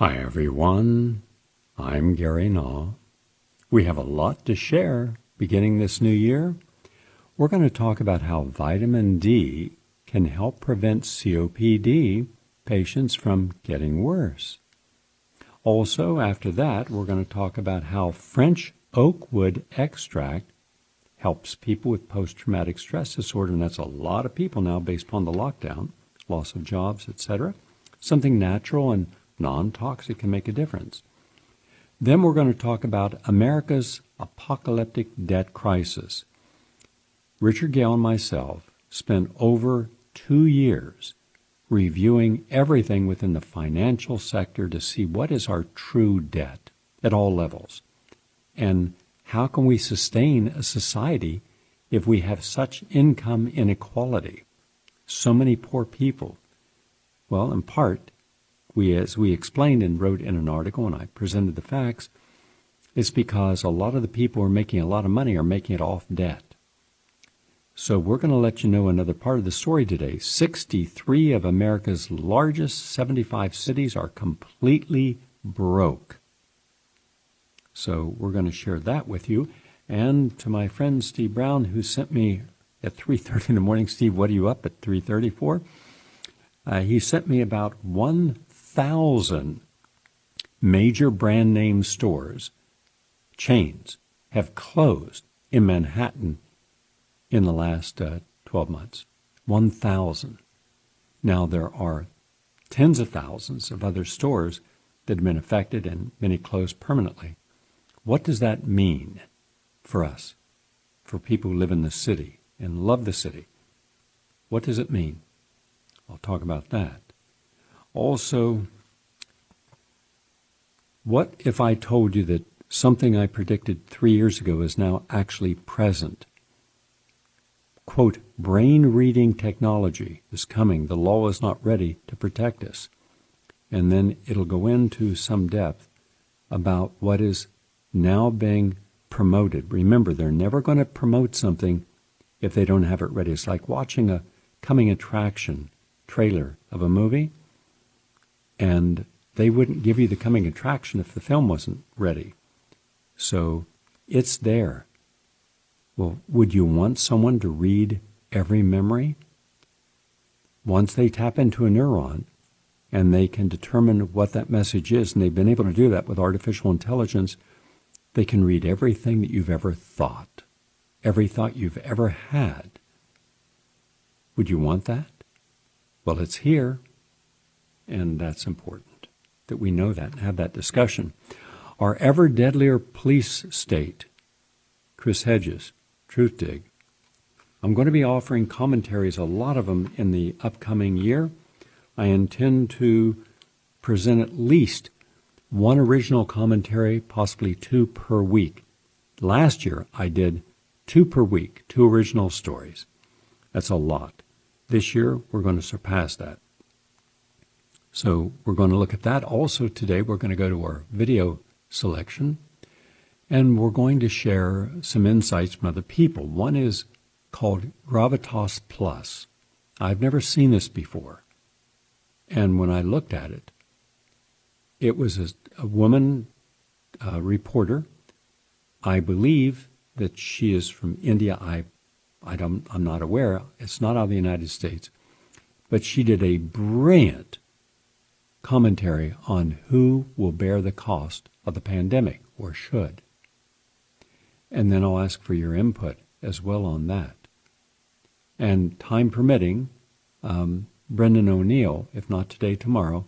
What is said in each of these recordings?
Hi everyone, I'm Gary Null. We have a lot to share beginning this new year. We're going to talk about how vitamin D can help prevent COPD patients from getting worse. Also, after that, we're going to talk about how French oak wood extract helps people with post-traumatic stress disorder, and that's a lot of people now based upon the lockdown, loss of jobs, etc. Something natural and non-toxic can make a difference. Then we're going to talk about America's apocalyptic debt crisis. Richard Gale and myself spent over 2 years reviewing everything within the financial sector to see what is our true debt at all levels, and how can we sustain a society if we have such income inequality, so many poor people. Well, in part, as we explained and wrote in an article, and I presented the facts, it's because a lot of the people who are making a lot of money are making it off debt. So we're going to let you know another part of the story today. 63 of America's largest 75 cities are completely broke. So we're going to share that with you. And to my friend Steve Brown, who sent me at 3:30 in the morning, Steve, what are you up at 3:30 for? He sent me about 1,000 major brand name stores, chains, have closed in Manhattan in the last 12 months. 1,000. Now there are tens of thousands of other stores that have been affected and many closed permanently. What does that mean for us, for people who live in the city and love the city? What does it mean? I'll talk about that. Also, what if I told you that something I predicted 3 years ago is now actually present? Quote, brain reading technology is coming. The law is not ready to protect us. And then it'll go into some depth about what is now being promoted. Remember, they're never going to promote something if they don't have it ready. It's like watching a coming attraction trailer of a movie, and they wouldn't give you the coming attraction if the film wasn't ready. So it's there. Well, would you want someone to read every memory? Once they tap into a neuron and they can determine what that message is, and they've been able to do that with artificial intelligence, they can read everything that you've ever thought, every thought you've ever had. Would you want that? Well, it's here, and that's important that we know that and have that discussion. Our ever deadlier police state, Chris Hedges, Truth Dig. I'm going to be offering commentaries, a lot of them, in the upcoming year. I intend to present at least one original commentary, possibly 2 per week. Last year, I did 2 per week, 2 original stories. That's a lot. This year, we're going to surpass that. So we're going to look at that. Also today, we're going to go to our video selection, and we're going to share some insights from other people. One is called Gravitas Plus. I've never seen this before. And when I looked at it, it was a woman reporter. I believe that she is from India. I'm not aware. It's not out of the United States. But she did a brilliant commentary on who will bear the cost of the pandemic, or should. And then I'll ask for your input as well on that. And time permitting, Brendan O'Neill, if not today, tomorrow,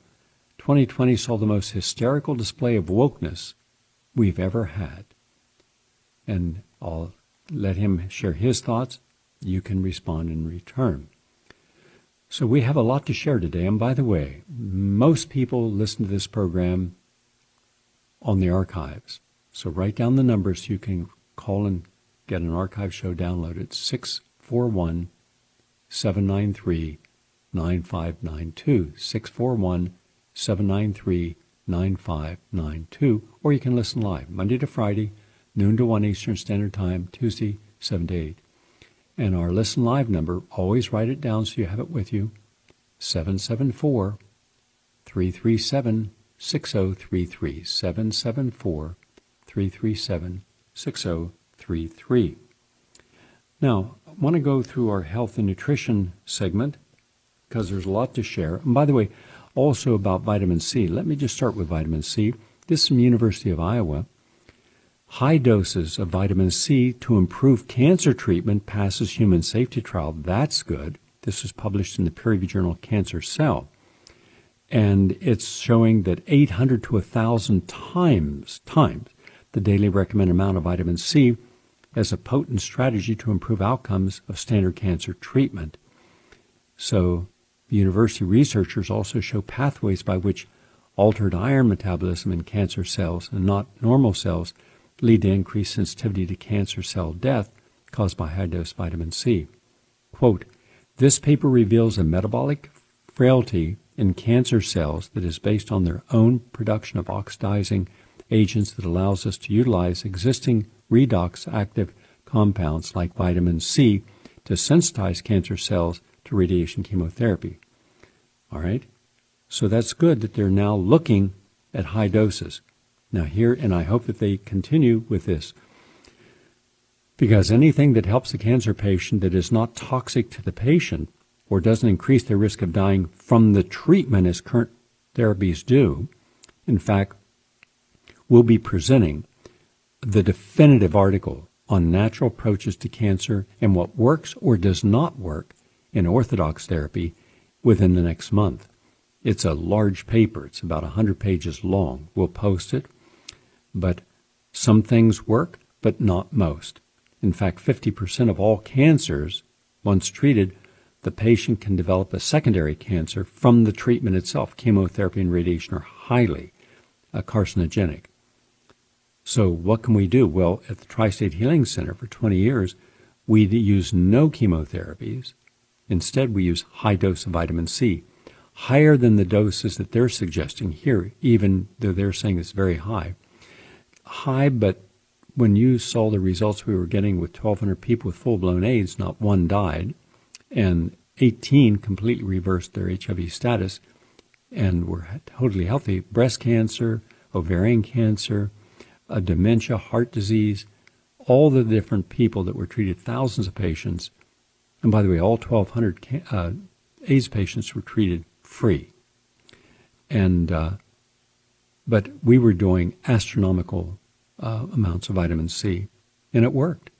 2020 saw the most hysterical display of wokeness we've ever had. And I'll let him share his thoughts. You can respond in return. So we have a lot to share today. And by the way, most people listen to this program on the archives. So write down the numbers so you can call and get an archive show downloaded. 641-793-9592. 641-793-9592. Or you can listen live, Monday to Friday, noon to 1 Eastern Standard Time, Tuesday, 7 to 8. And our Listen Live number, always write it down so you have it with you, 774-337-9888. 774-6033, 774-337-6033. Now, I want to go through our health and nutrition segment because there's a lot to share. And by the way, also about vitamin C. Let me just start with vitamin C. This is from University of Iowa. High doses of vitamin C to improve cancer treatment passes human safety trial. That's good. This was published in the peer-reviewed journal Cancer Cell. And it's showing that 800 to 1,000 times the daily recommended amount of vitamin C as a potent strategy to improve outcomes of standard cancer treatment. So the university researchers also show pathways by which altered iron metabolism in cancer cells and not normal cells lead to increased sensitivity to cancer cell death caused by high-dose vitamin C. Quote, this paper reveals a metabolic frailty in cancer cells that is based on their own production of oxidizing agents that allows us to utilize existing redox active compounds like vitamin C to sensitize cancer cells to radiation chemotherapy. All right? So that's good that they're now looking at high doses. Now here, and I hope that they continue with this, because anything that helps a cancer patient that is not toxic to the patient or doesn't increase their risk of dying from the treatment as current therapies do, in fact, we'll be presenting the definitive article on natural approaches to cancer and what works or does not work in orthodox therapy within the next month. It's a large paper. It's about 100 pages long. We'll post it. But some things work, but not most. In fact, 50% of all cancers, once treated, the patient can develop a secondary cancer from the treatment itself. Chemotherapy and radiation are highly carcinogenic. So what can we do? Well, at the Tri-State Healing Center for 20 years, we use no chemotherapies. Instead, we use high dose of vitamin C, higher than the doses that they're suggesting here, even though they're saying it's very high. High, but when you saw the results we were getting with 1,200 people with full-blown AIDS, not one died, and 18 completely reversed their HIV status and were totally healthy. Breast cancer, ovarian cancer, dementia, heart disease, all the different people that were treated, thousands of patients. And by the way, all 1,200 AIDS patients were treated free. And but we were doing astronomical amounts of vitamin C, and it worked.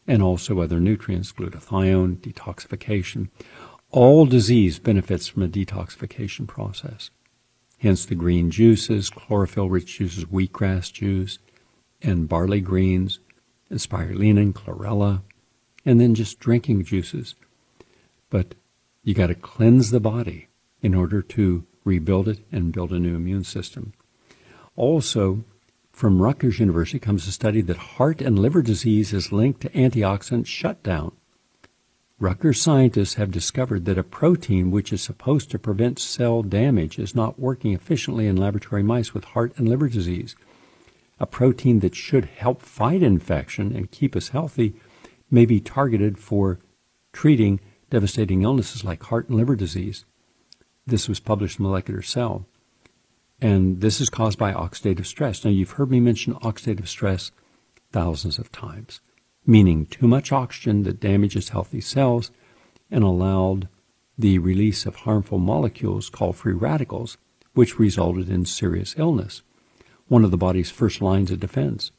And also other nutrients, glutathione, detoxification. All disease benefits from a detoxification process. Hence the green juices, chlorophyll-rich juices, wheatgrass juice, and barley greens, and spirulina and chlorella, and then just drinking juices. But you got to cleanse the body in order to rebuild it and build a new immune system. Also, from Rutgers University comes a study that heart and liver disease is linked to antioxidant shutdown. Rutgers scientists have discovered that a protein which is supposed to prevent cell damage is not working efficiently in laboratory mice with heart and liver disease. A protein that should help fight infection and keep us healthy may be targeted for treating devastating illnesses like heart and liver disease. This was published in Molecular Cell. And this is caused by oxidative stress. Now, you've heard me mention oxidative stress thousands of times, meaning too much oxygen that damages healthy cells and allowed the release of harmful molecules called free radicals, which resulted in serious illness, one of the body's first lines of defense.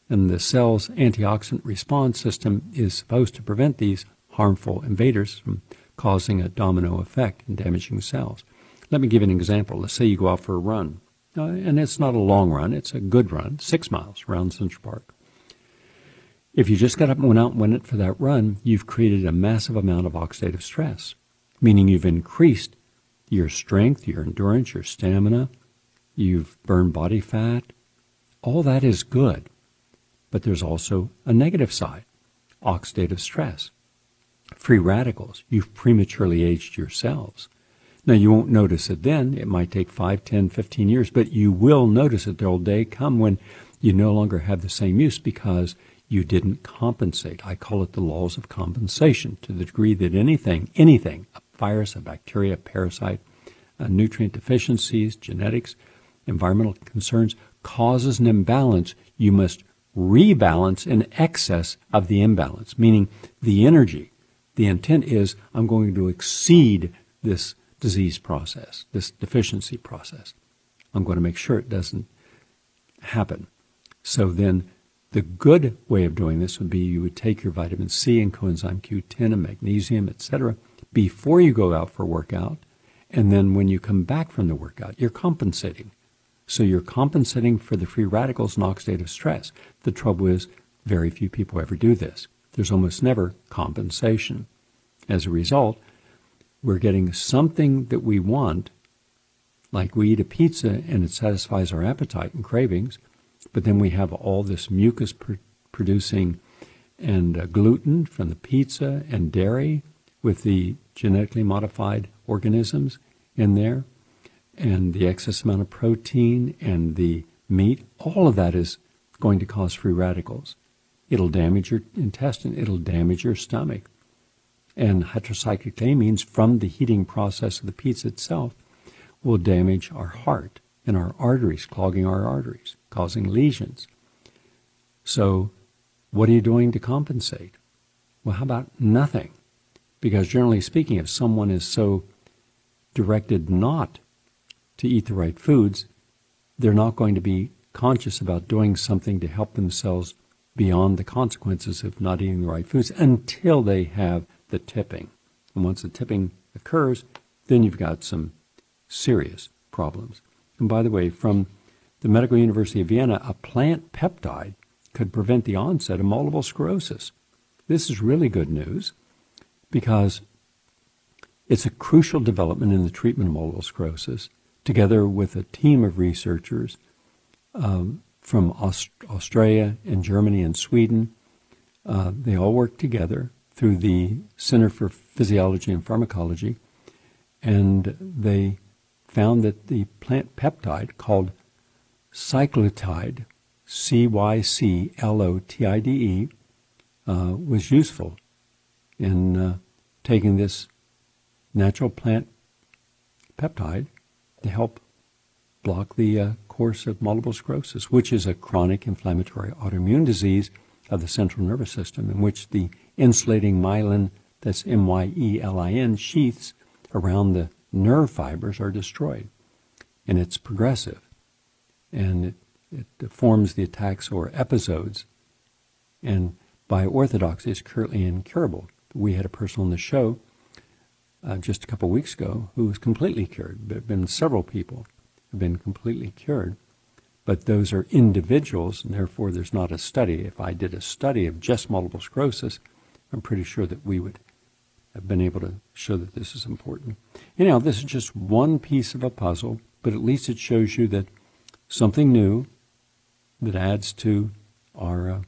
And the cell's antioxidant response system is supposed to prevent these harmful invaders from causing a domino effect and damaging cells. Let me give you an example. Let's say you go out for a run, and it's not a long run. It's a good run, 6 miles around Central Park. If you just got up and went out and went it for that run, you've created a massive amount of oxidative stress, meaning you've increased your strength, your endurance, your stamina. You've burned body fat. All that is good, but there's also a negative side, oxidative stress. Free radicals. You've prematurely aged your cells. Now, you won't notice it then. It might take 5, 10, 15 years, but you will notice it. There'll day come when you no longer have the same use because you didn't compensate. I call it the laws of compensation, to the degree that anything, a virus, a bacteria, a parasite, nutrient deficiencies, genetics, environmental concerns causes an imbalance, you must rebalance in excess of the imbalance, meaning the energy. The intent is, I'm going to exceed this disease process, this deficiency process. I'm going to make sure it doesn't happen. So then the good way of doing this would be you would take your vitamin C and coenzyme Q10 and magnesium, etc., before you go out for a workout, and then when you come back from the workout, you're compensating. So you're compensating for the free radicals and oxidative stress. The trouble is, very few people ever do this. There's almost never compensation. As a result, we're getting something that we want, like we eat a pizza and it satisfies our appetite and cravings, but then we have all this mucus producing and gluten from the pizza and dairy with the genetically modified organisms in there, and the excess amount of protein and the meat. All of that is going to cause free radicals. It'll damage your intestine. It'll damage your stomach. And heterocyclic amines from the heating process of the pizza itself will damage our heart and our arteries, clogging our arteries, causing lesions. So what are you doing to compensate? Well, how about nothing? Because generally speaking, if someone is so directed not to eat the right foods, they're not going to be conscious about doing something to help themselves beyond the consequences of not eating the right foods until they have the tipping. And once the tipping occurs, then you've got some serious problems. And by the way, from the Medical University of Vienna, a plant peptide could prevent the onset of multiple sclerosis. This is really good news because it's a crucial development in the treatment of multiple sclerosis, together with a team of researchers from Australia and Germany and Sweden. They all work together through the Center for Physiology and Pharmacology, and they found that the plant peptide called cyclotide, CYCLOTIDE, was useful in taking this natural plant peptide to help block the course of multiple sclerosis, which is a chronic inflammatory autoimmune disease of the central nervous system in which the insulating myelin, that's myelin, sheaths around the nerve fibers are destroyed. And it's progressive. And it forms the attacks or episodes. And by orthodoxy, it's currently incurable. We had a person on the show just a couple of weeks ago who was completely cured. There have been several people who have been completely cured. But those are individuals, and therefore there's not a study. If I did a study of just multiple sclerosis, I'm pretty sure that we would have been able to show that this is important. Anyhow, this is just one piece of a puzzle, but at least it shows you that something new that adds to our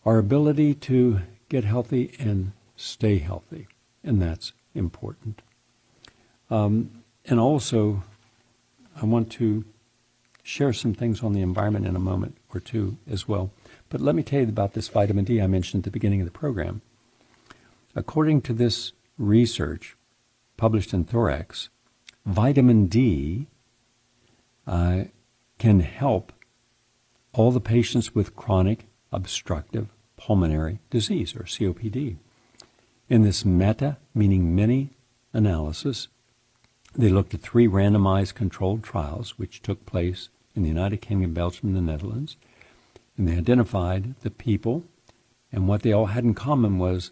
ability to get healthy and stay healthy, and that's important. And also, I want to share some things on the environment in a moment or two as well. But let me tell you about this vitamin D I mentioned at the beginning of the program. According to this research published in Thorax, vitamin D can help all the patients with chronic obstructive pulmonary disease, or COPD. In this meta, meaning many, analysis, they looked at 3 randomized controlled trials which took place in the United Kingdom, Belgium, and the Netherlands. And they identified the people, and what they all had in common was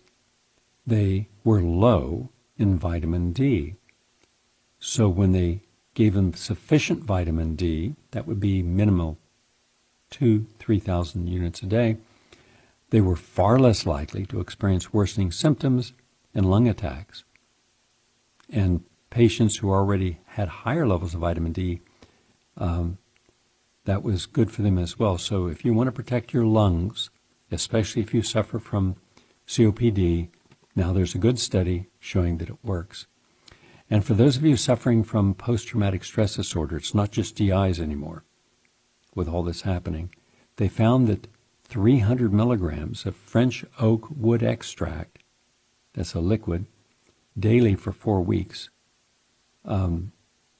they were low in vitamin D. So when they gave them sufficient vitamin D, that would be minimal 2,000-3,000 units a day, they were far less likely to experience worsening symptoms and lung attacks. And patients who already had higher levels of vitamin D, that was good for them as well. So if you want to protect your lungs, especially if you suffer from COPD, now there's a good study showing that it works. And for those of you suffering from post-traumatic stress disorder, it's not just DIs anymore with all this happening. They found that 300 milligrams of French oak wood extract, that's a liquid, daily for 4 weeks,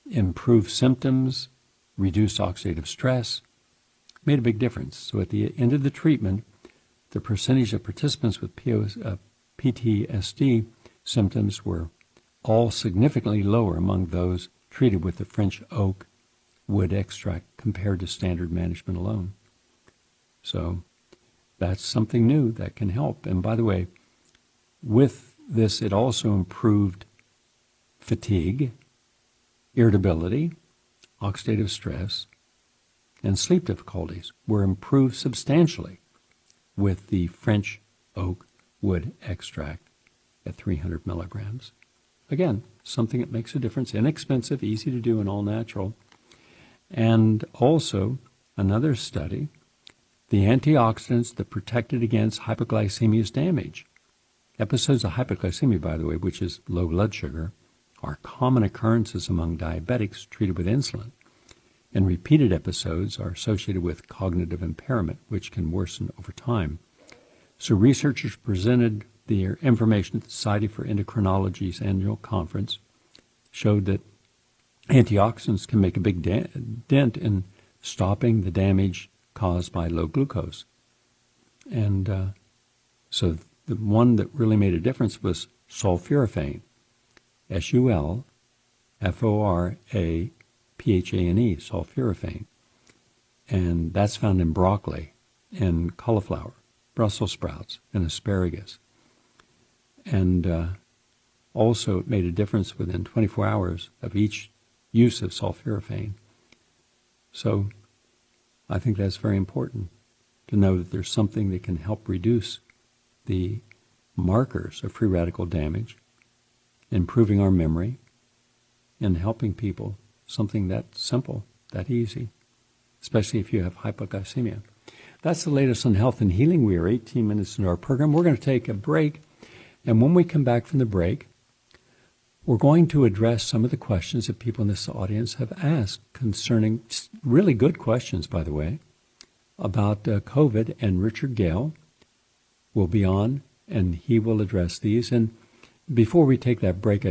improve symptoms reduced oxidative stress, made a big difference. So at the end of the treatment, the percentage of participants with PTSD symptoms were all significantly lower among those treated with the French oak wood extract compared to standard management alone. So that's something new that can help. And by the way, with this, it also improved fatigue, irritability, oxidative stress, and sleep difficulties were improved substantially with the French oak wood extract at 300 milligrams. Again, something that makes a difference, inexpensive, easy to do, and all natural. And also, another study, the antioxidants that protected against hypoglycemia's damage. Episodes of hypoglycemia, by the way, which is low blood sugar, are common occurrences among diabetics treated with insulin. And repeated episodes are associated with cognitive impairment, which can worsen over time. So researchers presented their information at the Society for Endocrinology's annual conference, showed that antioxidants can make a big dent in stopping the damage caused by low glucose. And so the one that really made a difference was sulforaphane, SULFORAPHANE, sulforaphane. And that's found in broccoli and cauliflower, Brussels sprouts, and asparagus. And also it made a difference within 24 hours of each use of sulforaphane. So I think that's very important to know that there's something that can help reduce the markers of free radical damage, improving our memory, and helping people, something that simple, that easy, especially if you have hypoglycemia. That's the latest on health and healing. We are 18 minutes into our program. We're going to take a break, and when we come back from the break, we're going to address some of the questions that people in this audience have asked concerning, really good questions, by the way, about COVID, and Richard Gale will be on, and he will address these. And before we take that break,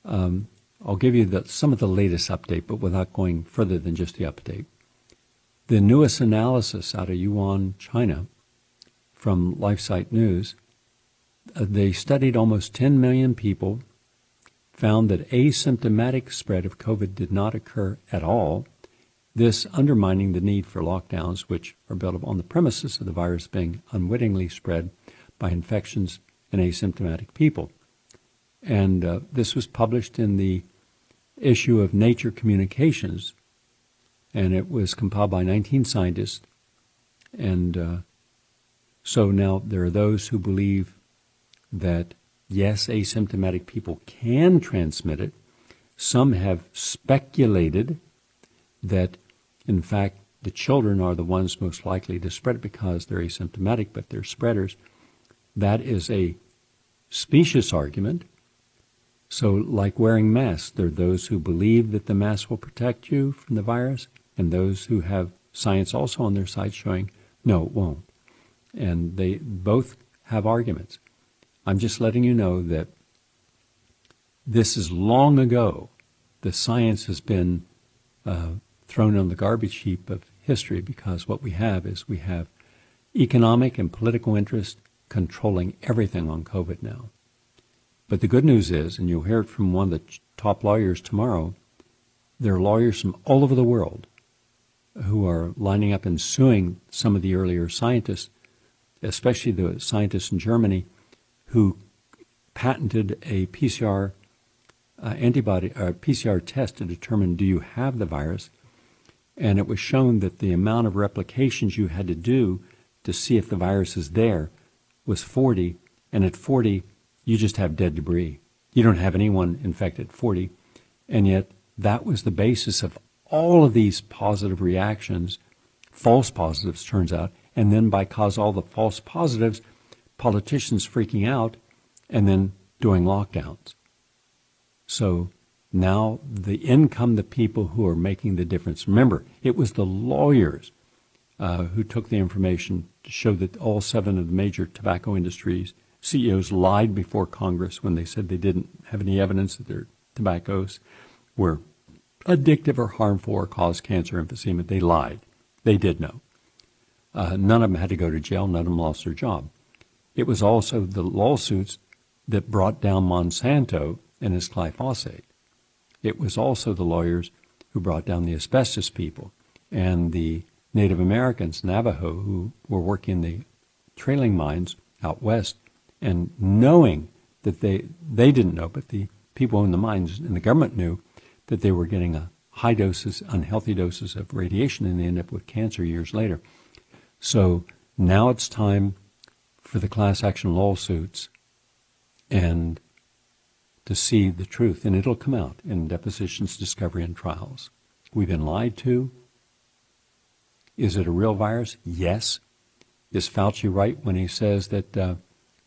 I'll give you some of the latest update, but without going further than just the update. The newest analysis out of Yuan, China, from LifeSite News, they studied almost 10 million people, found that asymptomatic spread of COVID did not occur at all, this undermining the need for lockdowns, which are built on the premises of the virus being unwittingly spread by infections in asymptomatic people. And this was published in the issue of Nature Communications, and it was compiled by 19 scientists. And so now there are those who believe that, yes, asymptomatic people can transmit it. Some have speculated that, in fact, the children are the ones most likely to spread it because they're asymptomatic, but they're spreaders. That is a specious argument. So like wearing masks, there are those who believe that the mask will protect you from the virus, and those who have science also on their side showing, no, it won't. And they both have arguments. I'm just letting you know that this is long ago. The science has been thrown on the garbage heap of history, because what we have is we have economic and political interest controlling everything on COVID now. But the good news is, and you'll hear it from one of the top lawyers tomorrow, there are lawyers from all over the world who are lining up and suing some of the earlier scientists, especially the scientists in Germany who patented a PCR antibody or PCR test to determine, do you have the virus? And it was shown that the amount of replications you had to do to see if the virus is there was 40, and at 40, you just have dead debris. You don't have anyone infected at 40, and yet that was the basis of all of these positive reactions, false positives, turns out, and then because all the false positives, politicians freaking out and then doing lockdowns. So now the people who are making the difference. Remember, it was the lawyers who took the information to show that all 7 of the major tobacco industries CEOs lied before Congress when they said they didn't have any evidence that their tobaccos were addictive or harmful or cause cancer, emphysema. They lied. They did know. None of them had to go to jail. None of them lost their job. It was also the lawsuits that brought down Monsanto and its glyphosate. It was also the lawyers who brought down the asbestos people and the Native Americans, Navajo, who were working the trailing mines out west, and knowing that they didn't know, but the people in the mines and the government knew that they were getting high doses, unhealthy doses of radiation, and they ended up with cancer years later. So now it's time for the class action lawsuits and to see the truth, and it'll come out in depositions, discovery, and trials. We've been lied to. Is it a real virus? Yes. Is Fauci right when he says that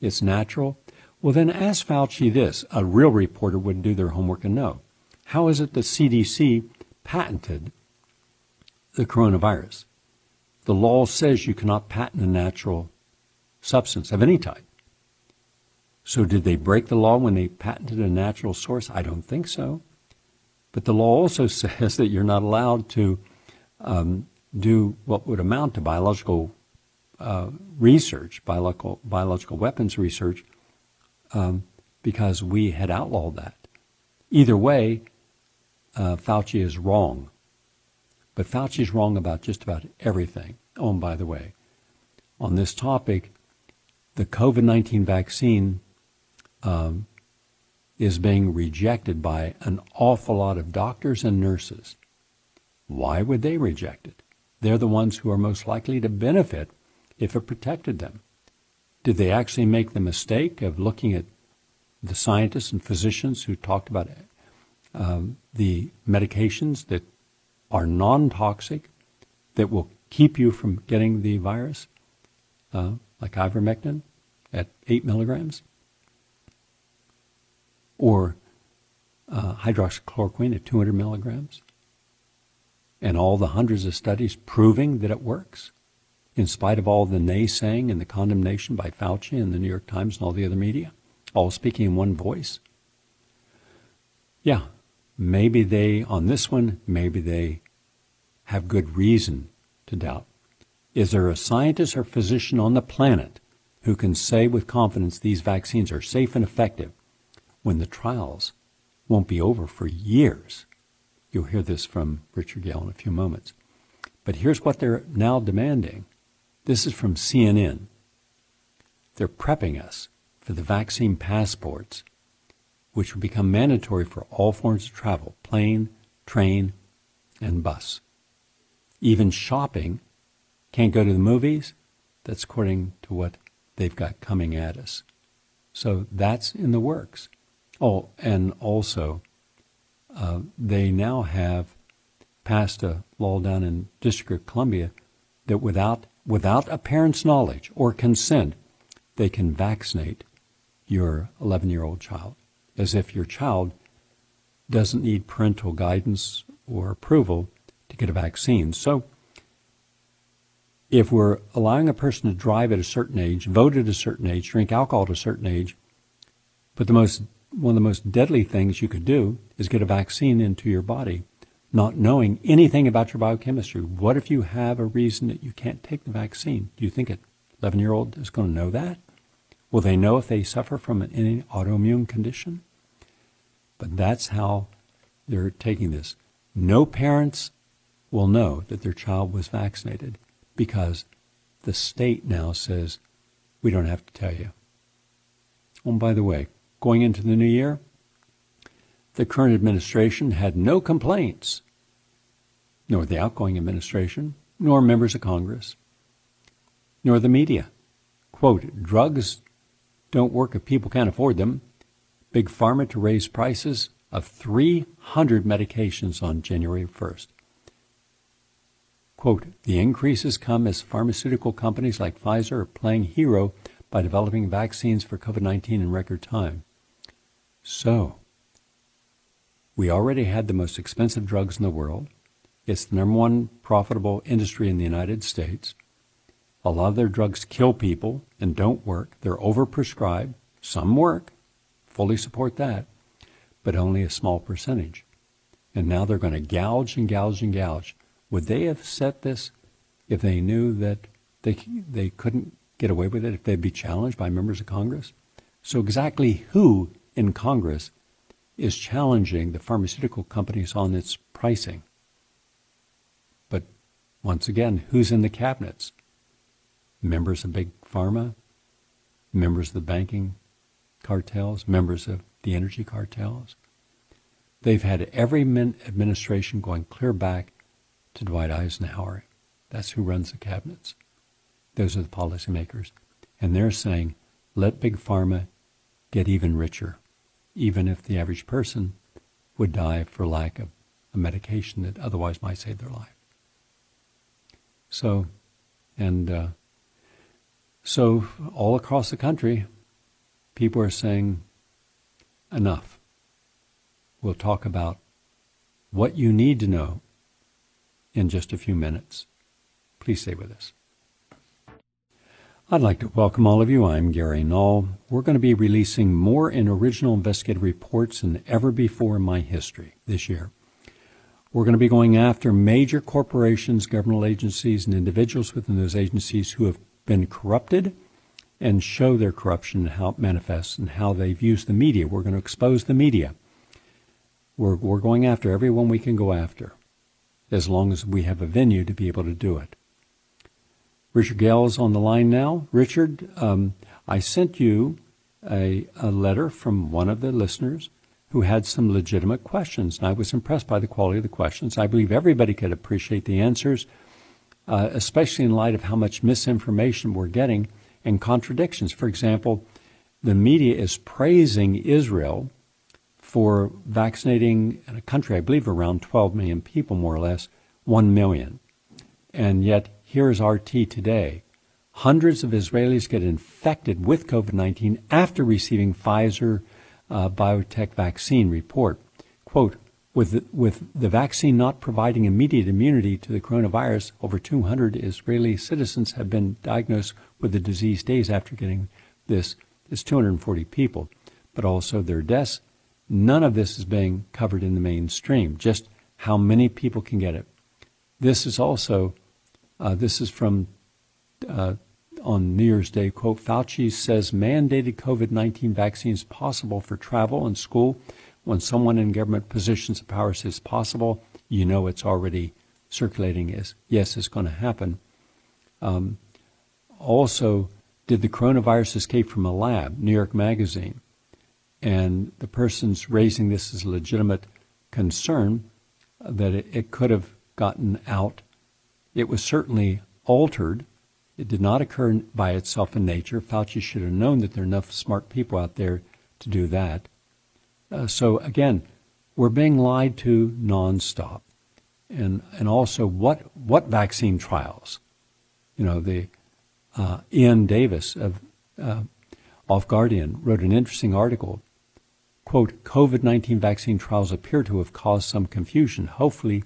it's natural? Well, then ask Fauci this. A real reporter would do their homework and know. How is it the CDC patented the coronavirus? The law says you cannot patent a natural substance of any type. So did they break the law when they patented a natural source? I don't think so. But the law also says that you're not allowed to do what would amount to biological research, biological weapons research, because we had outlawed that. Either way, Fauci is wrong. But Fauci is wrong about just about everything. Oh, and by the way, on this topic, the COVID-19 vaccine is being rejected by an awful lot of doctors and nurses. Why would they reject it? They're the ones who are most likely to benefit if it protected them. Did they actually make the mistake of looking at the scientists and physicians who talked about the medications that are non-toxic, that will keep you from getting the virus, like ivermectin at 8 milligrams, or hydroxychloroquine at 200 milligrams, and all the hundreds of studies proving that it works, in spite of all the naysaying and the condemnation by Fauci and the New York Times and all the other media, all speaking in one voice? Yeah, maybe they, on this one, maybe they have good reason to doubt. Is there a scientist or physician on the planet who can say with confidence these vaccines are safe and effective when the trials won't be over for years? You'll hear this from Richard Gale in a few moments. But here's what they're now demanding. This is from CNN. They're prepping us for the vaccine passports, which will become mandatory for all forms of travel, plane, train, and bus. Even shopping, can't go to the movies. That's according to what they've got coming at us. So that's in the works. Oh, and also, they now have passed a law down in District of Columbia that without a parent's knowledge or consent, they can vaccinate your 11-year-old child, as if your child doesn't need parental guidance or approval to get a vaccine. So if we're allowing a person to drive at a certain age, vote at a certain age, drink alcohol at a certain age, but one of the most deadly things you could do is get a vaccine into your body, not knowing anything about your biochemistry. What if you have a reason that you can't take the vaccine? Do you think an 11-year-old is going to know that? Will they know if they suffer from any autoimmune condition? But that's how they're taking this. No parents will know that their child was vaccinated because the state now says, we don't have to tell you. Oh, and by the way, going into the new year, the current administration had no complaints, nor the outgoing administration, nor members of Congress, nor the media. Quote, drugs don't work if people can't afford them. Big Pharma to raise prices of 300 medications on January 1st. Quote, the increases come as pharmaceutical companies like Pfizer are playing hero by developing vaccines for COVID-19 in record time. So, we already had the most expensive drugs in the world. It's the number one profitable industry in the United States. A lot of their drugs kill people and don't work. They're overprescribed. Some work. Fully support that. But only a small percentage. And now they're going to gouge and gouge and gouge. Would they have set this if they knew that they couldn't get away with it, if they'd be challenged by members of Congress? So exactly who in Congress is challenging the pharmaceutical companies on its pricing? But once again, who's in the cabinets? Members of Big Pharma, members of the banking cartels, members of the energy cartels. They've had every administration going clear back to Dwight Eisenhower. That's who runs the cabinets. Those are the policymakers. And they're saying, let Big Pharma get even richer, even if the average person would die for lack of a medication that otherwise might save their life. So all across the country, people are saying, enough. We'll talk about what you need to know in just a few minutes. Please stay with us. I'd like to welcome all of you. I'm Gary Null. We're going to be releasing more and original investigative reports than ever before in my history this year. We're going to be going after major corporations, governmental agencies, and individuals within those agencies who have been corrupted and show their corruption and how it manifests and how they've used the media. We're going to expose the media. We're going after everyone we can go after, as long as we have a venue to be able to do it. Richard Gale is on the line now. Richard, I sent you a letter from one of the listeners who had some legitimate questions, and I was impressed by the quality of the questions. I believe everybody could appreciate the answers, especially in light of how much misinformation we're getting and contradictions. For example, the media is praising Israel for vaccinating in a country, I believe around 12 million people, more or less, 1 million. And yet, here's RT today. Hundreds of Israelis get infected with COVID-19 after receiving Pfizer biotech vaccine report. Quote, with the vaccine not providing immediate immunity to the coronavirus, over 200 Israeli citizens have been diagnosed with the disease days after getting this. It's 240 people, but also their deaths. None of this is being covered in the mainstream, just how many people can get it. This is also, this is from on New Year's Day, quote, Fauci says mandated COVID-19 vaccines possible for travel and school. When someone in government positions of power says possible, you know it's already circulating as, yes, it's going to happen. Also, did the coronavirus escape from a lab? New York Magazine. And the person's raising this as a legitimate concern that it could have gotten out. It was certainly altered. It did not occur by itself in nature. Fauci should have known that there are enough smart people out there to do that. So again, we're being lied to nonstop. And also what vaccine trials? You know, the Ian Davis of Off Guardian wrote an interesting article. Quote, COVID-19 vaccine trials appear to have caused some confusion. Hopefully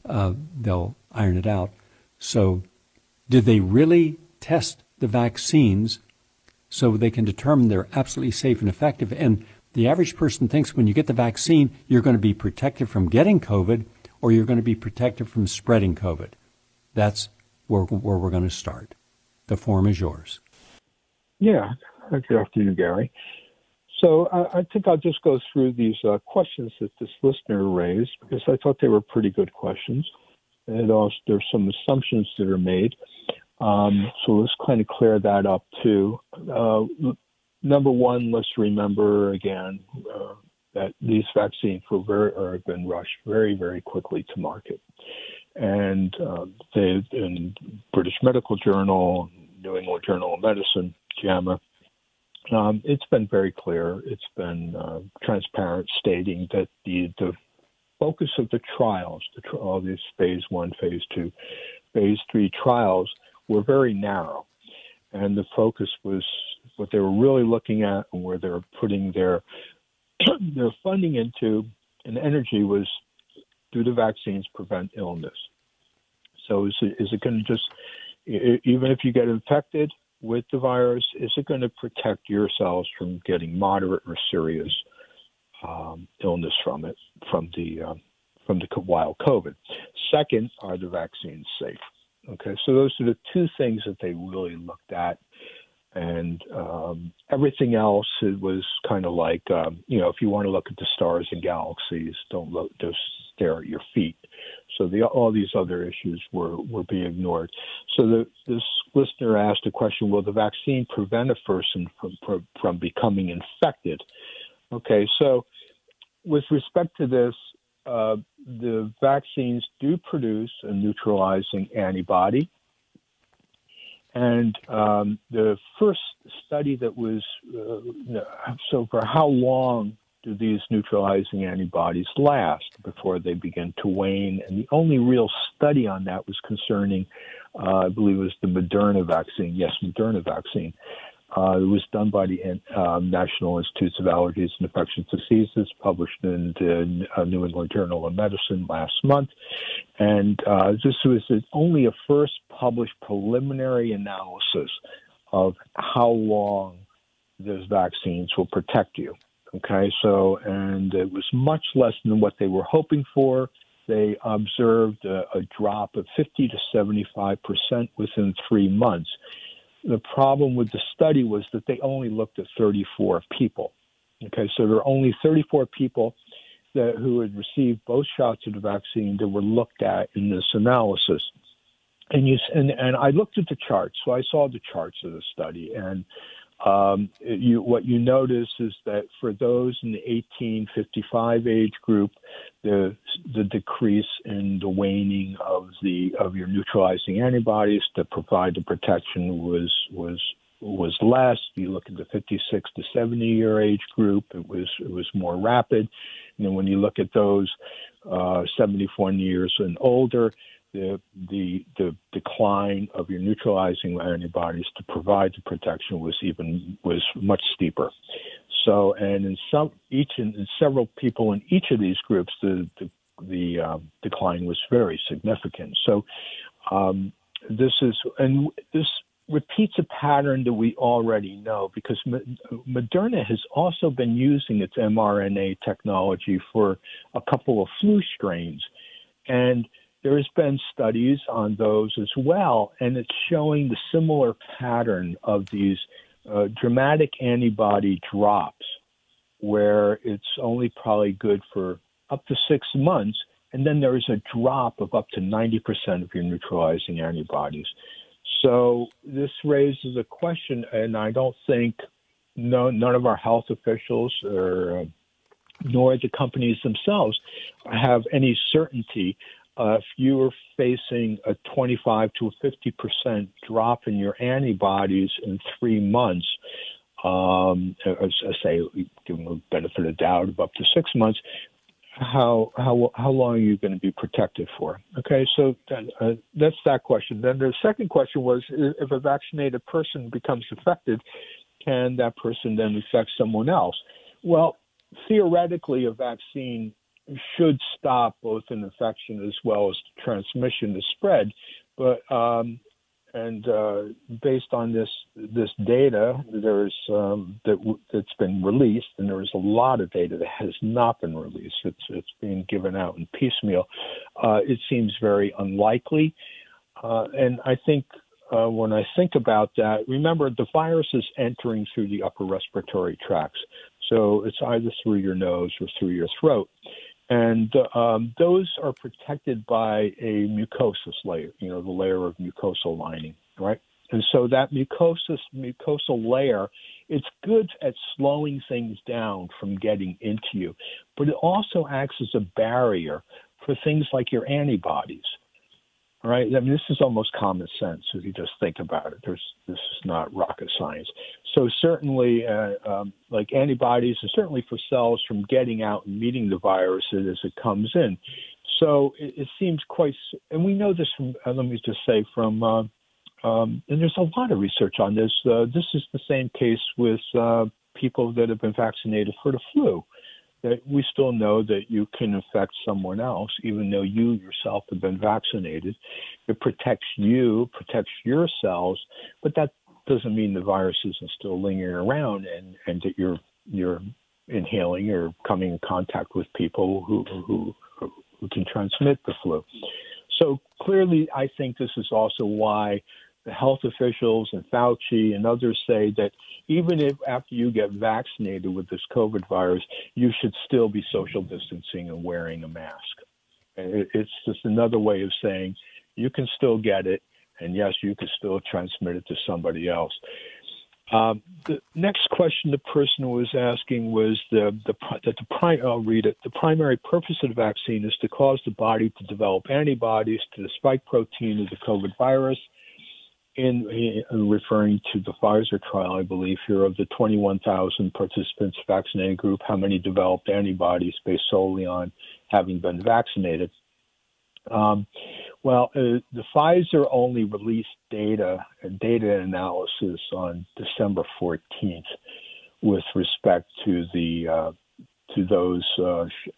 they'll iron it out. So did they really test the vaccines so they can determine they're absolutely safe and effective? And the average person thinks when you get the vaccine, you're going to be protected from getting COVID or you're going to be protected from spreading COVID. That's where we're going to start. The forum is yours. Yeah, good afternoon, Gary. So I think I'll just go through these questions that this listener raised because I thought they were pretty good questions. And also there's some assumptions that are made. So let's kind of clear that up too. Number one, let's remember again that these vaccines have been rushed very, very quickly to market. And they in British Medical Journal, New England Journal of Medicine, JAMA, it's been very clear. It's been transparent, stating that the focus of the trials, all these phase 1, phase 2, phase 3 trials were very narrow. And the focus was what they were really looking at and where they were putting their funding into and energy was, do the vaccines prevent illness? So is it going to just, even if you get infected with the virus, is it going to protect your cells from getting moderate or serious illness from it, from wild COVID. Second, are the vaccines safe? Okay, so those are the two things that they really looked at. And everything else, it was kind of like, if you want to look at the stars and galaxies, just stare at your feet. So all these other issues were being ignored. So this listener asked a question: will the vaccine prevent a person from becoming infected? Okay, so with respect to this, the vaccines do produce a neutralizing antibody. And the first study that was, so for how long do these neutralizing antibodies last before they begin to wane? And the only real study on that was concerning, I believe it was the Moderna vaccine. Yes, Moderna vaccine. It was done by the National Institutes of Allergies and Infectious Diseases, published in the New England Journal of Medicine last month. And this was only a first published preliminary analysis of how long those vaccines will protect you. Okay, and it was much less than what they were hoping for. They observed a drop of 50 to 75% within 3 months. The problem with the study was that they only looked at 34 people. Okay, so there are only 34 people who had received both shots of the vaccine that were looked at in this analysis. And I looked at the charts, so I saw the charts of the study, and what you notice is that for those in the 18-55 age group, the decrease in the waning of your neutralizing antibodies to provide the protection was less. You look at the 56 to 70 year age group, it was more rapid. And then when you look at those 71 years and older, the decline of your neutralizing antibodies to provide the protection was much steeper. So, and in several people in each of these groups, the decline was very significant. So, this repeats a pattern that we already know, because Moderna has also been using its mRNA technology for a couple of flu strains, and there has been studies on those as well, and it's showing the similar pattern of these dramatic antibody drops, where it's only probably good for up to 6 months, and then there is a drop of up to 90% of your neutralizing antibodies. So this raises a question, and I don't think none of our health officials nor the companies themselves have any certainty. If you are facing a 25 to a 50% drop in your antibodies in 3 months, as I say, give them a benefit of the doubt of up to 6 months, how long are you going to be protected for? Okay, so that's that question. Then the second question was, if a vaccinated person becomes affected, can that person then infect someone else? Well, theoretically, a vaccine should stop both an infection as well as transmission to spread, but based on this data, that's been released, and there is a lot of data that has not been released. It's being given out in piecemeal. It seems very unlikely, and I think when I think about that, remember the virus is entering through the upper respiratory tracts, so it's either through your nose or through your throat. And those are protected by a mucosal layer, the layer of mucosal lining, right? And so that mucosal layer, it's good at slowing things down from getting into you, but it also acts as a barrier for things like your antibodies, right? I mean, this is almost common sense if you just think about it. This is not rocket science. So certainly, like antibodies, and certainly for cells from getting out and meeting the virus as it comes in. So it seems quite, and we know this from, let me just say, from, and there's a lot of research on this. This is the same case with people that have been vaccinated for the flu. That we still know that you can infect someone else, even though you yourself have been vaccinated. It protects you, protects your cells, but that doesn't mean the virus isn't still lingering around, and that you're inhaling or coming in contact with people who who can transmit the flu. So clearly, I think this is also why the health officials and Fauci and others say that even if after you get vaccinated with this COVID virus, you should still be social distancing and wearing a mask. It's just another way of saying you can still get it, and yes, you can still transmit it to somebody else. The next question the person was asking was I'll read it. The primary purpose of the vaccine is to cause the body to develop antibodies to the spike protein of the COVID virus. In referring to the Pfizer trial, I believe here, of the 21,000 participants vaccinated group, how many developed antibodies based solely on having been vaccinated? The Pfizer only released data analysis on December 14th with respect to those,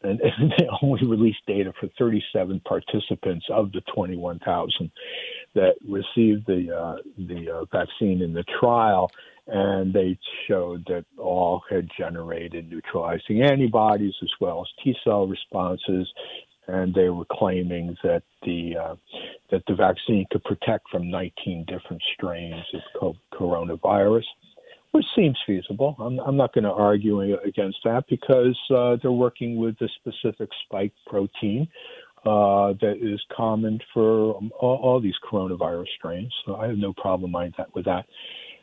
and they only released data for 37 participants of the 21,000 that received the vaccine in the trial, and they showed that all had generated neutralizing antibodies as well as T-cell responses, and they were claiming that the vaccine could protect from 19 different strains of coronavirus, which seems feasible. I'm not going to argue against that because they're working with the specific spike protein that is common for all these coronavirus strains. So I have no problem with that.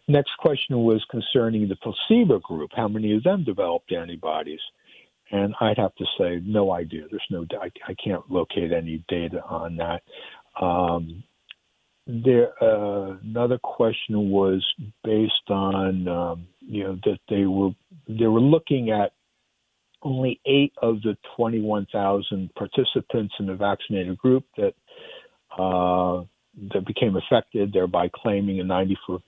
Next question was concerning the placebo group. How many of them developed antibodies? And I'd have to say, no idea. I can't locate any data on that. Another question was based on, that they were looking at only 8 of the 21,000 participants in the vaccinated group that became affected, thereby claiming a 95%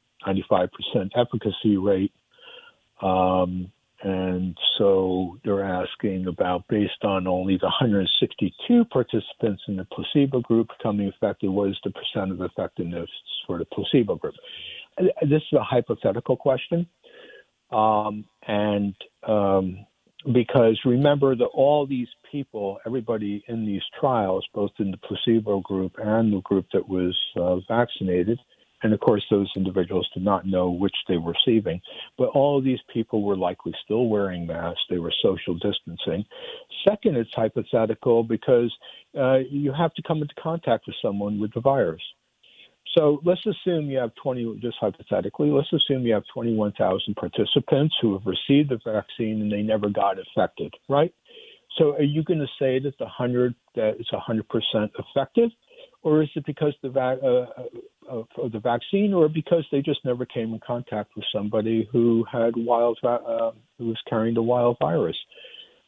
efficacy rate. And so they're asking about, based on only the 162 participants in the placebo group becoming affected, what is the percent of effectiveness for the placebo group? This is a hypothetical question. Because remember that all these people, everybody in these trials, both in the placebo group and the group that was vaccinated, and of course those individuals did not know which they were receiving, but all of these people were likely still wearing masks. They were social distancing. Second, it's hypothetical because you have to come into contact with someone with the virus. So let's assume you have just hypothetically, let's assume you have 21,000 participants who have received the vaccine and they never got infected, right? So are you going to say that it's 100% effective, or is it because of the vaccine, or because they just never came in contact with somebody who had who was carrying the wild virus,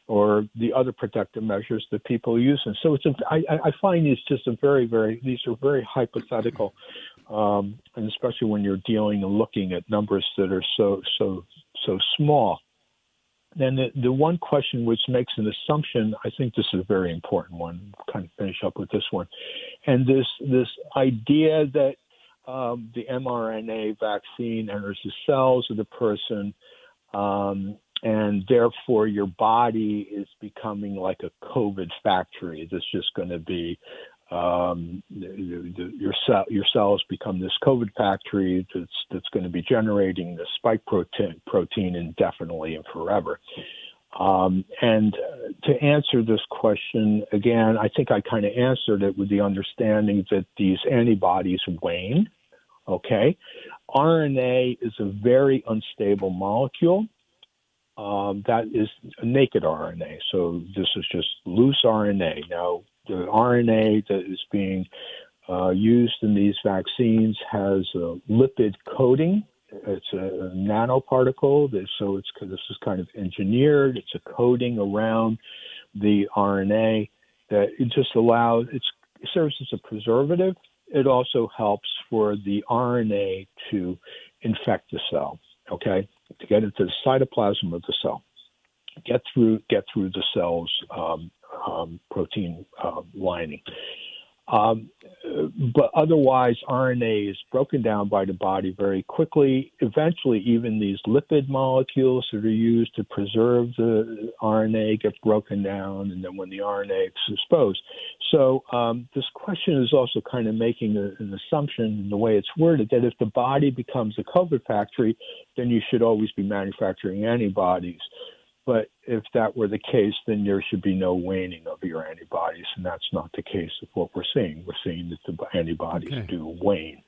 or the other protective measures that people use? And so I find these just these are very hypothetical, and especially when you're dealing and looking at numbers that are so small. Then the one question which makes an assumption, I think this is a very important one. I'll kind of finish up with this one, and this idea that the mRNA vaccine enters the cells of the person, and therefore your body is becoming like a COVID factory that's just going to be your cells become this COVID factory that's going to be generating the spike protein indefinitely and forever. And to answer this question, again, I think I kind of answered it with the understanding that these antibodies wane. Okay. RNA is a very unstable molecule. That is a naked RNA. So this is just loose RNA. Now, the RNA that is being used in these vaccines has a lipid coating. It's a nanoparticle. So this is kind of engineered. It's a coating around the RNA that it just allows, it serves as a preservative. It also helps for the RNA to infect the cell, okay, to get into the cytoplasm of the cell, get through the cell's protein lining. But otherwise, RNA is broken down by the body very quickly. Eventually, even these lipid molecules that are used to preserve the RNA get broken down, and then when the RNA is exposed. So this question is also kind of making an assumption in the way it's worded that if the body becomes a COVID factory, then you should always be manufacturing antibodies. But if that were the case, then there should be no waning of your antibodies, and that's not the case of what we're seeing. We're seeing that the antibodies do wane.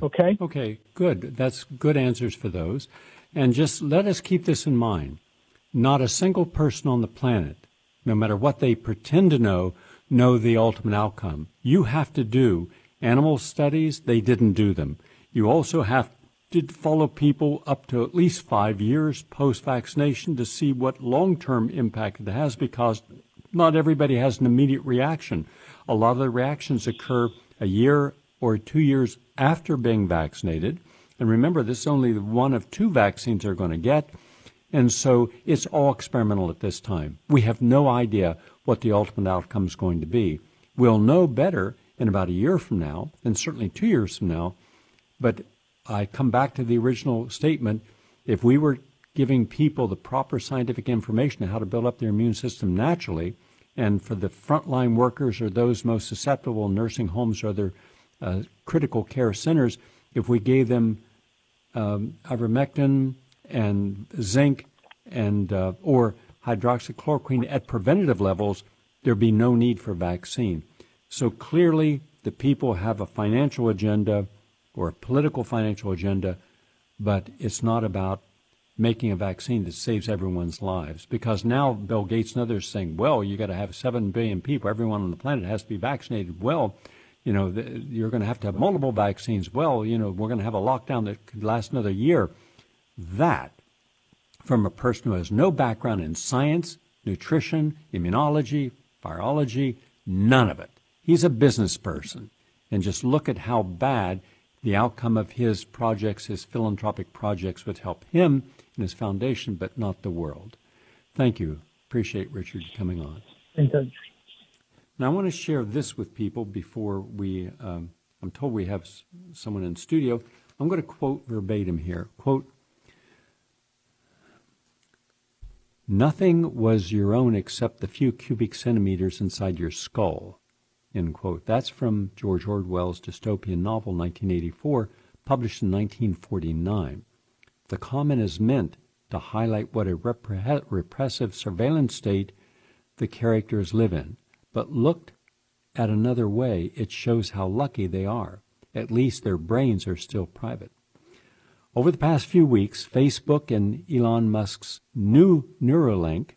Okay? Okay, good. That's good answers for those. And just let us keep this in mind. Not a single person on the planet, no matter what they pretend to know the ultimate outcome. You have to do animal studies. They didn't do them. You also have to follow people up to at least 5 years post-vaccination to see what long-term impact it has, because not everybody has an immediate reaction. A lot of the reactions occur a year or 2 years after being vaccinated. And remember, this is only one of 2 vaccines they're going to get. And so it's all experimental at this time. We have no idea what the ultimate outcome is going to be. We'll know better in about a year from now, and certainly 2 years from now. But I come back to the original statement. If we were giving people the proper scientific information on how to build up their immune system naturally, and for the frontline workers or those most susceptible in nursing homes or other critical care centers, if we gave them ivermectin and zinc and or hydroxychloroquine at preventative levels, there'd be no need for vaccine. So clearly the people have a financial agenda or a political financial agenda, but it's not about making a vaccine that saves everyone's lives. Because now Bill Gates and others are saying, well, you got to have 7 billion people, everyone on the planet has to be vaccinated. Well, you know, you're going to have multiple vaccines. Well, you know, we're going to have a lockdown that could last another year. That, from a person who has no background in science, nutrition, immunology, virology, none of it. He's a business person. And just look at how bad the outcome of his projects, his philanthropic projects, would help him and his foundation, but not the world. Thank you. Appreciate Richard coming on. Thank you. Now, I want to share this with people before we, I'm told we have someone in studio. I'm going to quote verbatim here. Quote, "Nothing was your own except the few cubic centimeters inside your skull." End quote. That's from George Orwell's dystopian novel, 1984, published in 1949. The comment is meant to highlight what a repressive surveillance state the characters live in. But looked at another way, it shows how lucky they are. At least their brains are still private. Over the past few weeks, Facebook and Elon Musk's new Neuralink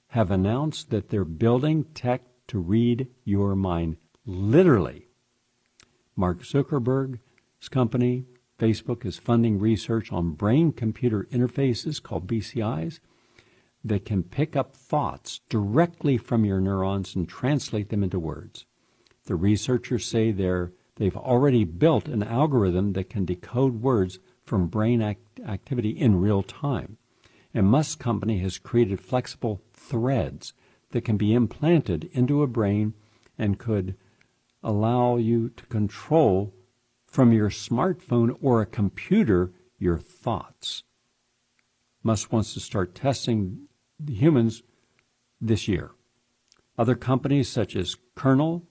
have announced that they're building tech to read your mind, literally. Mark Zuckerberg's company, Facebook, is funding research on brain-computer interfaces called BCIs that can pick up thoughts directly from your neurons and translate them into words. The researchers say they've already built an algorithm that can decode words from brain activity in real time. And Musk's company has created flexible threads that can be implanted into a brain and could allow you to control from your smartphone or a computer your thoughts. Musk wants to start testing the humans this year. Other companies such as Kernel,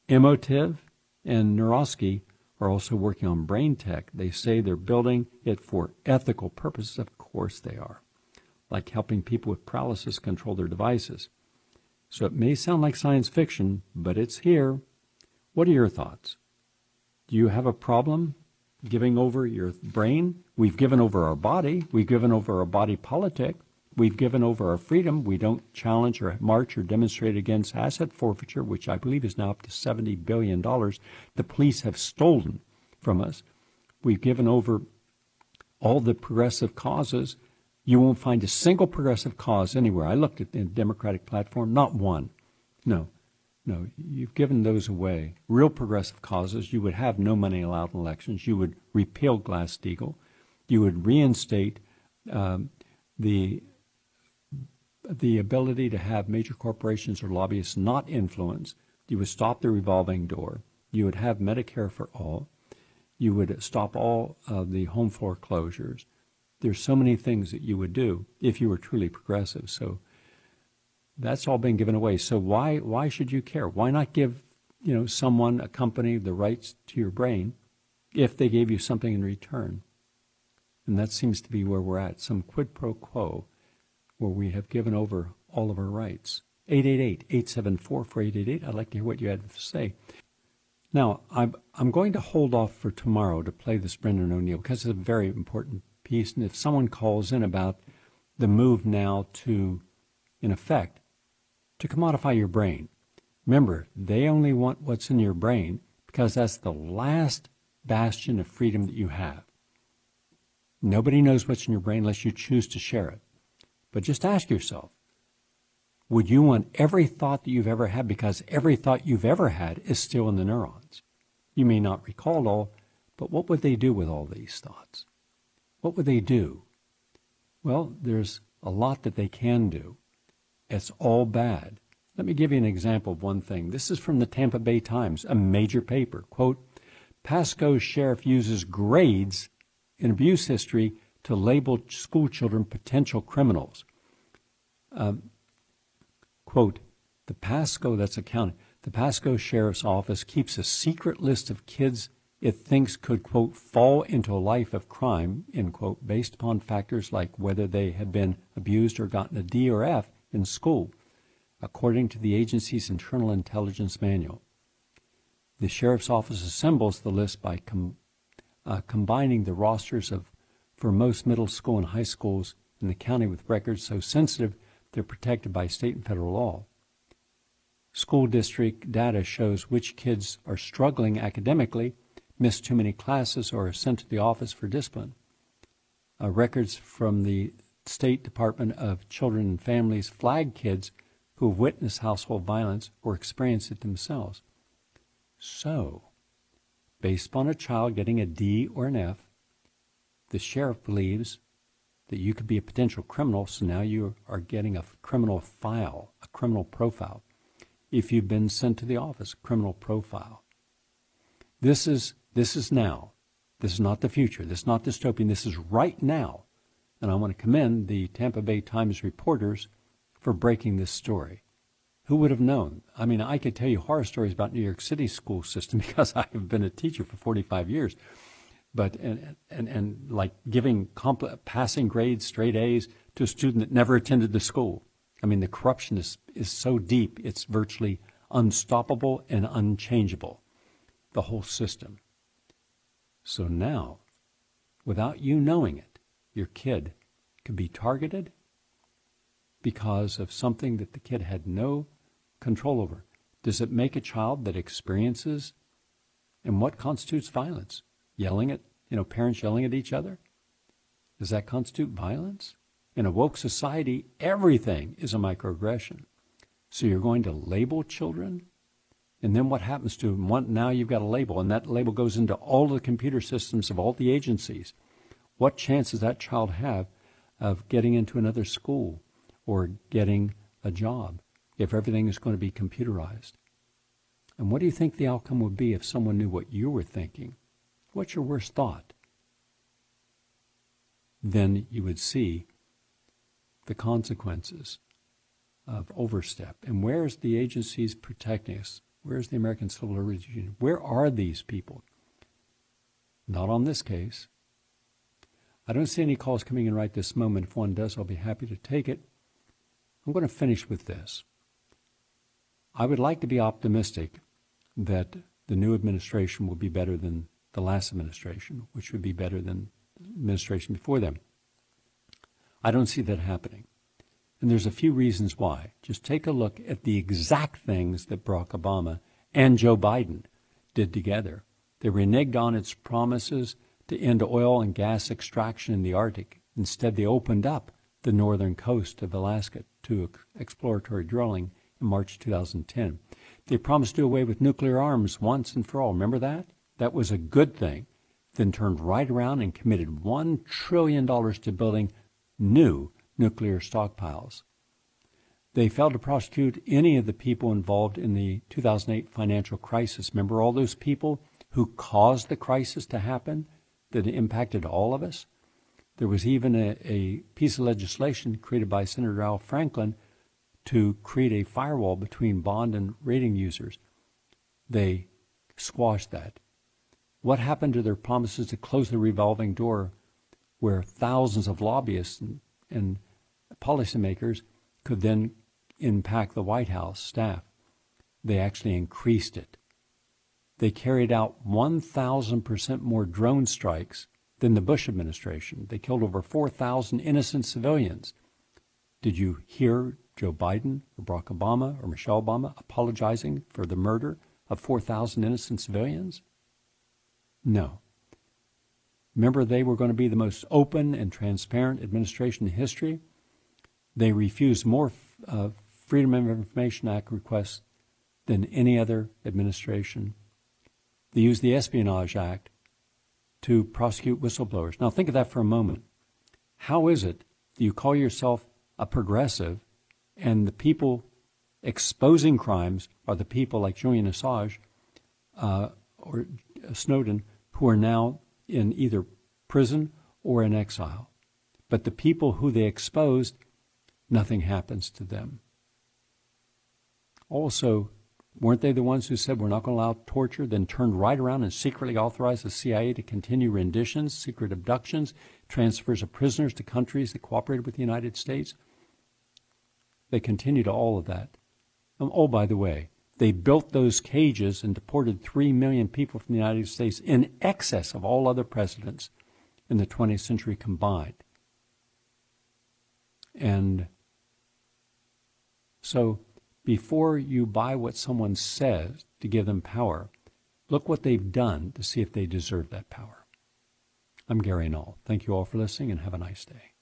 Emotiv, and Neurosky are also working on brain tech. They say they're building it for ethical purposes. Of course they are. Like helping people with paralysis control their devices. So it may sound like science fiction, but it's here. What are your thoughts? Do you have a problem giving over your brain? We've given over our body. We've given over our body politic. We've given over our freedom. We don't challenge or march or demonstrate against asset forfeiture, which I believe is now up to $70 billion. The police have stolen from us. We've given over all the progressive causes. You won't find a single progressive cause anywhere. I looked at the Democratic platform, not one. No, you've given those away. Real progressive causes, you would have no money allowed in elections. You would repeal Glass-Steagall. You would reinstate the ability to have major corporations or lobbyists not influence You would stop the revolving door. You would have Medicare for all. You would stop all of the home foreclosures. There's so many things that you would do if you were truly progressive. So that's all been given away. So why should you care? Why not give, someone, a company, the rights to your brain if they gave you something in return? And that seems to be where we're at, some quid pro quo where we have given over all of our rights. 888-874-4888. I'd like to hear what you had to say. Now, I'm going to hold off for tomorrow to play this Brendan O'Neill because it's a very important piece. And if someone calls in about the move now to, in effect, to commodify your brain, remember, they only want what's in your brain because that's the last bastion of freedom that you have. Nobody knows what's in your brain unless you choose to share it. But just ask yourself, would you want every thought that you've ever had, because every thought you've ever had is still in the neurons? You may not recall it all, but what would they do with all these thoughts? What would they do? Well, there's a lot that they can do. It's all bad. Let me give you an example of one thing. This is from the Tampa Bay Times, a major paper. Quote, Pasco sheriff uses grades in abuse history to label school children potential criminals. Quote, the Pasco sheriff's office keeps a secret list of kids it thinks could, quote, fall into a life of crime, end quote, based upon factors like whether they have been abused or gotten a D or F in school, according to the agency's internal intelligence manual. The sheriff's office assembles the list by combining the rosters for most middle school and high schools in the county with records so sensitive they're protected by state and federal law. School district data shows which kids are struggling academically, miss too many classes, or are sent to the office for discipline. Records from the State Department of Children and Families flag kids who have witnessed household violence or experienced it themselves. So, based upon a child getting a D or an F, the sheriff believes that you could be a potential criminal, so now you are getting a criminal file, a criminal profile. If you've been sent to the office, criminal profile. This is now. This is not the future. This is not dystopian. This is right now. And I want to commend the Tampa Bay Times reporters for breaking this story. Who would have known? I mean, I could tell you horror stories about New York City school system because I have been a teacher for 45 years. But and like giving passing grades, straight A's to a student that never attended the school. I mean, the corruption is so deep, it's virtually unstoppable and unchangeable, the whole system. So now, without you knowing it, your kid could be targeted because of something that the kid had no control over. Does it make a child that experiences, and what constitutes violence? Yelling at, parents yelling at each other? Does that constitute violence? In a woke society, everything is a microaggression. So you're going to label children, and then what happens to them? Now you've got a label, and that label goes into all the computer systems of all the agencies. What chance does that child have of getting into another school or getting a job if everything is going to be computerized? And what do you think the outcome would be if someone knew what you were thinking? What's your worst thought? Then you would see the consequences of overstep. And where's the agencies protecting us? Where's the American Civil Liberties Union? Where are these people? Not on this case. I don't see any calls coming in right this moment. If one does, I'll be happy to take it. I'm going to finish with this. I would like to be optimistic that the new administration will be better than the last administration, which would be better than the administration before them. I don't see that happening. And there's a few reasons why. Just take a look at the exact things that Barack Obama and Joe Biden did together. They reneged on its promises to end oil and gas extraction in the Arctic. Instead, they opened up the northern coast of Alaska to exploratory drilling in March 2010. They promised to do away with nuclear arms once and for all. Remember that? That was a good thing. Then turned right around and committed $1 trillion to building new nuclear stockpiles. They failed to prosecute any of the people involved in the 2008 financial crisis. Remember all those people who caused the crisis to happen that impacted all of us? There was even a piece of legislation created by Senator Al Franken to create a firewall between bond and rating users. They squashed that. What happened to their promises to close the revolving door where thousands of lobbyists and policymakers could then impact the White House staff? They actually increased it. They carried out 1,000% more drone strikes than the Bush administration. They killed over 4,000 innocent civilians. Did you hear Joe Biden or Barack Obama or Michelle Obama apologizing for the murder of 4,000 innocent civilians? No. Remember, they were going to be the most open and transparent administration in history. They refused more Freedom of Information Act requests than any other administration. They used the Espionage Act to prosecute whistleblowers. Now think of that for a moment. How is it that you call yourself a progressive and the people exposing crimes are the people like Julian Assange or Snowden, who are now in either prison or in exile? But the people who they exposed, nothing happens to them. Also, weren't they the ones who said we're not going to allow torture, then turned right around and secretly authorized the CIA to continue renditions, secret abductions, transfers of prisoners to countries that cooperated with the United States? They continued all of that. Oh, by the way, they built those cages and deported 3 million people from the United States, in excess of all other presidents in the 20th century combined. And so before you buy what someone says to give them power, look what they've done to see if they deserve that power. I'm Gary Null. Thank you all for listening and have a nice day.